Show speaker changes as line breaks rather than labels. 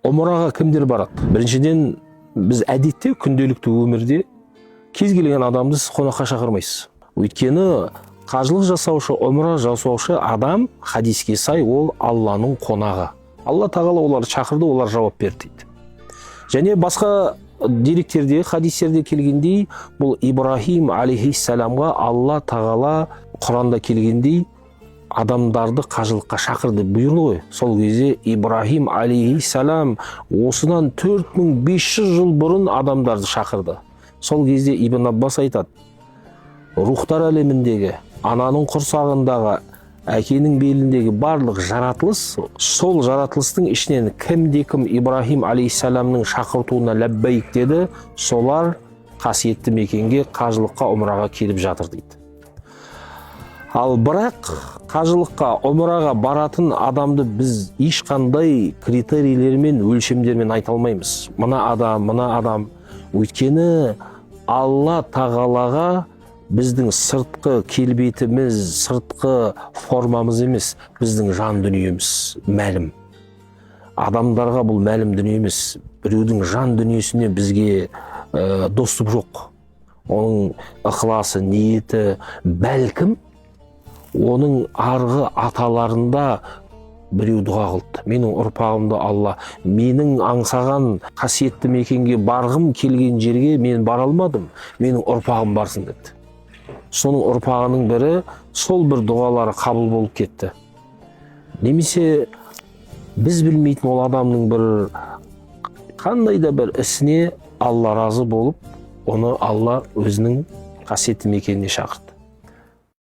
Омраға кімдер барады? Біріншіден, біз әдетте күнделікті өмірде кез келген адамды сіз қонаққа шақырмайсыз. Өйткені қажылық жасаушы, омра жасаушы адам хадиске сай ол Алланың қонағы. Алла тағала оларды шақырды, олар жауап берді дейді. Және басқа деректерде, хадистерде келгендей, бұл Ибрахим алейхиссаламға Алла тағала Құранда келгендей адамдарды қажылыққа шақырды бұйырды ғой. Сол кезде Ибрахим алейхиссалам осыдан 4500 жыл бұрын адамдарды шақырды. Сол кезде Ибн Аббас айтады, рухтар әлеміндегі, ананың құрсағындағы, әкенің беліндегі барлық жаратылыс, сол жаратылыстың ішінен кім Ибрахим алейхиссаламның шақыртуына ләббәйк деді, солар қасиетті мекенге қажылыққа, омраға келіп жатыр дейді. Ал бірақ қажылыққа, омраға баратын адамды біз ешқандай критерийлермен, өлшемдермен айта алмаймыз. Мына адам. Өйткені Алла тағалаға біздің сыртқы келбетіміз, сыртқы формамыз емес, біздің жан дүниеміз мәлім. Адамдарға бұл мәлім дүние емес. Біреудің жан дүниесіне бізге доступ жоқ. Оның ықыласы, ниеті, бәлкім оның арғы аталарында біреу дұға қылды. Менің ұрпағымды Алла, менің аңсаған қасиетті мекенге барғым келген жерге мен бара алмадым, менің ұрпағым барсын деді. Соның ұрпағының бірі сол бір дұғалары қабыл болып кетті. Немесе біз білмейтін ол адамның бір қандай да бір ісіне Алла разы болып, оны Алла өзінің қасиетті мекеніне шақырды.